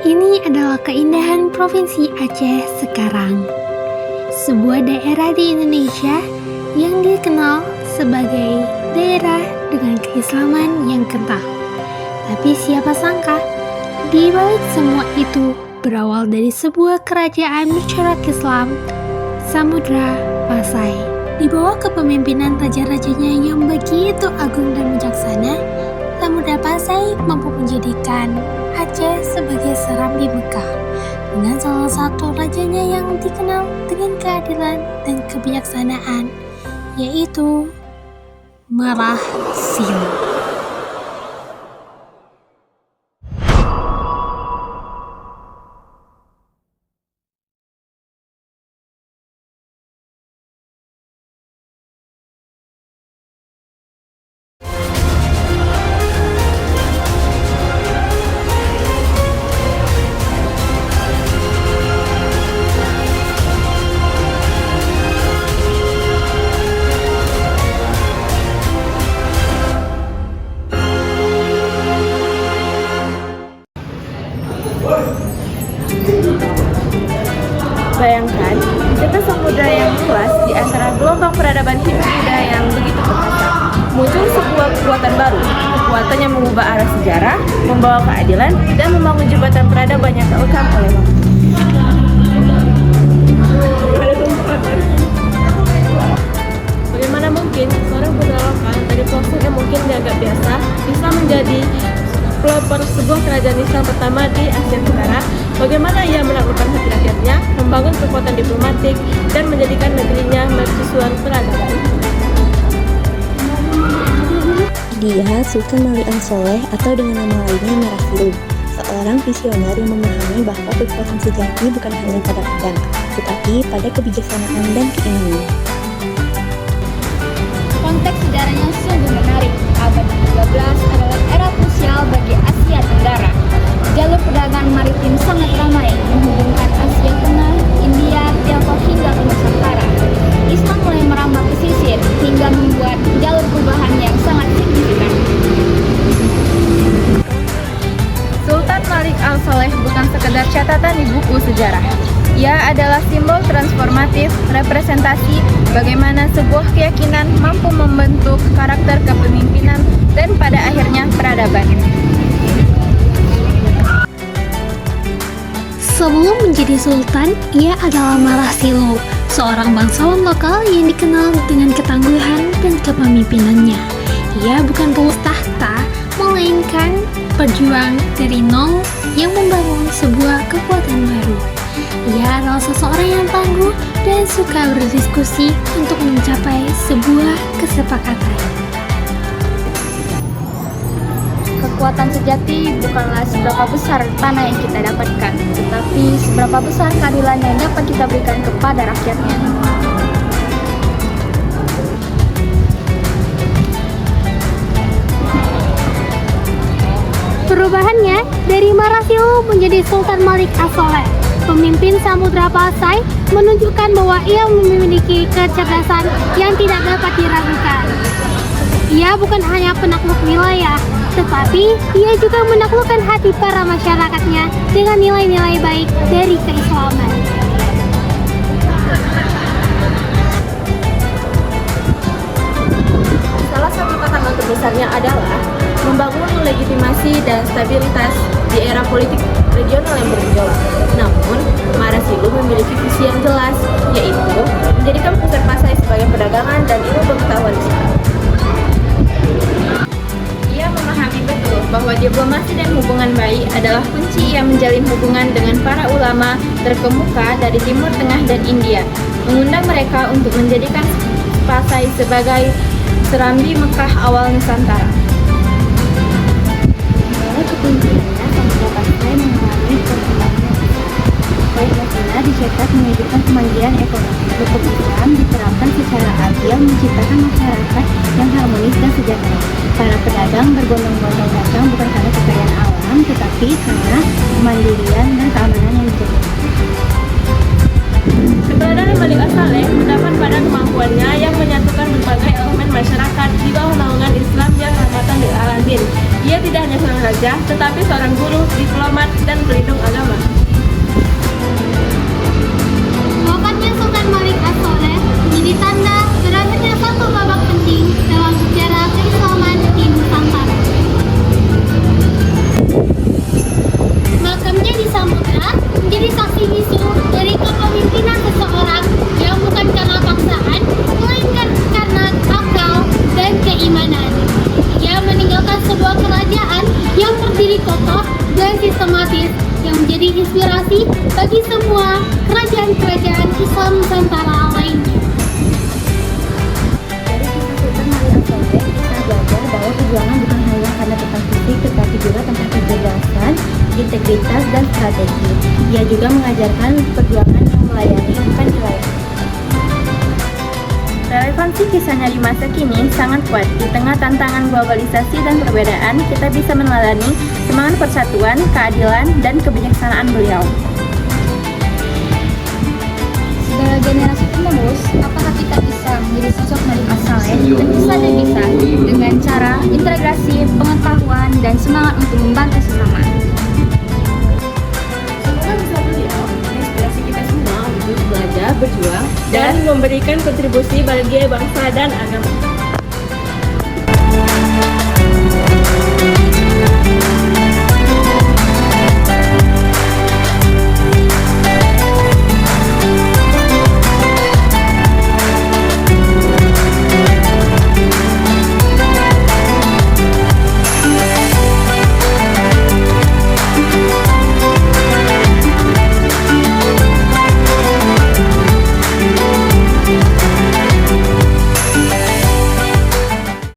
Ini adalah keindahan Provinsi Aceh sekarang. Sebuah daerah di Indonesia yang dikenal sebagai daerah dengan keislaman yang kental. Tapi siapa sangka, di balik semua itu berawal dari sebuah kerajaan bercorak Islam, Samudra Pasai. Di bawah kepemimpinan raja-rajanya yang begitu agung dan bijaksana, Samudra Pasai mampu menjadikan Aceh sebagai serambi Mekah dengan salah satu rajanya yang dikenal dengan keadilan dan kebijaksanaan, yaitu Marah Silih. Bayangkan, kita samudra yang luas di antara gelombang peradaban hidup budaya yang begitu perkasa. Muncul sebuah kekuatan baru, kekuatan yang mengubah arah sejarah, membawa keadilan, dan membangun jembatan peradaban yang tak lekang oleh waktu. Bagaimana mungkin seorang penolakan dari proses yang mungkin dianggap biasa bisa menjadi pelopor sebuah kerajaan Islam pertama di Asia Tenggara? Bagaimana ia menaklukkan hati rakyatnya, membangun kekuatan diplomatik, dan menjadikan negerinya mercusuar peradaban? Dia Sultan Malik Al-Saleh atau dengan nama lainnya Marah Silih, seorang visioner yang memahami bahwa kekuatan sejati bukan hanya pada pedang, tetapi pada kebijaksanaan dan keimanan. Konteks sejarahnya sungguh menarik. Abad ke-13 adalah era krusial bagi Asia Tenggara. Jalur perdagangan maritim sangat ramai, menghubungkan Asia Tengah, India, Tiongkok hingga ke Nusantara. Islam mulai merambah pesisir hingga membuat jalur perubahan yang sangat signifikan. Sultan Malik Al-Saleh bukan sekedar catatan di buku sejarah. Ia adalah simbol transformatif, representasi bagaimana sebuah keyakinan mampu membentuk karakter kepemimpinan dan pada akhirnya peradaban. Sebelum menjadi sultan, ia adalah Marah Silih, seorang bangsawan lokal yang dikenal dengan ketangguhan dan kepemimpinannya. Ia bukan pelus tahta, melainkan pejuang dari nol yang membangun sebuah kekuatan baru. Ia adalah seseorang yang tangguh dan suka berdiskusi untuk mencapai sebuah kesepakatan. Kekuatan sejati bukanlah seberapa besar tanah yang kita dapatkan, tetapi seberapa besar keadilan yang dapat kita berikan kepada rakyatnya. Perubahannya dari Marah Silih menjadi Sultan Malik Al-Saleh, pemimpin Samudra Pasai, menunjukkan bahwa ia memiliki kecerdasan yang tidak dapat diragukan. Ia bukan hanya penakluk wilayah, tetapi ia juga menaklukkan hati para masyarakatnya dengan nilai-nilai baik dari keislaman. Salah satu tantangan terbesarnya adalah membangun legitimasi dan stabilitas di era politik regional yang bergejolak. Namun, Marah Silih memiliki visi yang jelas, yaitu menjadikan pusat Pasai sebagai perdagangan dan ilmu pengetahuan Islam. Ia memahami betul bahwa diplomasi dan hubungan baik adalah kunci yang menjalin hubungan dengan para ulama terkemuka dari Timur Tengah dan India, mengundang mereka untuk menjadikan Pasai sebagai serambi Mekah awal Nusantara. Kepemimpinannya, Samudra Pasai mengalami perkembangan. Pancasila dicetak menunjukkan kemandirian ekonomi. Hukum Islam diterapkan secara adil, menciptakan masyarakat yang harmonis dan sejahtera. Para pedagang berbondong-bondong datang bukan karena kekayaan alam, tetapi karena kemandirian dan keamanan yang dijaga. Keberadaan Malik Al-Saleh mendapat pada kemampuannya yang menyatukan berbagai elemen masyarakat di bawah naungan Islam yang rahmatan lil alamin. Ia Dia tidak hanya seorang raja, tetapi seorang guru, diplomat, dan pelindung agama. Wafatnya Sultan Malik as-Soleh menjadi tanda berakhirnya satu babak penting dalam sejarah keislaman di Nusantara. Makamnya di Samudra menjadi saksi bisu dari kepemimpinan seseorang yang bukan karena paksaan, melainkan karena akal dan keimanan. Ia meninggalkan sebuah kerajaan yang berdiri kokoh dan sistematis yang menjadi inspirasi bagi semua kerajaan-kerajaan Islam Nusantara lainnya. Dari kisah Sultan Malik as-Soleh, kita belajar bahwa perjuangan bukan hanya karena tentang fisik, tetapi juga tentang kecerdasan, integritas, dan strategi. Ia juga mengajarkan perjuangan yang melayani, bukan dilayani. Relevansi kisahnya di masa kini sangat kuat. Di tengah tantangan globalisasi dan perbedaan, kita bisa meneladani semangat persatuan, keadilan, dan kebijaksanaan beliau. Segala generasi penerus, apakah kita bisa menjadi sosok Malik as-Soleh? Tentu saja bisa, dengan cara integrasi pengetahuan dan semangat untuk membantu sesama. Semoga bisa beliau menginspirasi kita semua untuk belajar, berjuang, dan memberikan kontribusi bagi bangsa dan agama.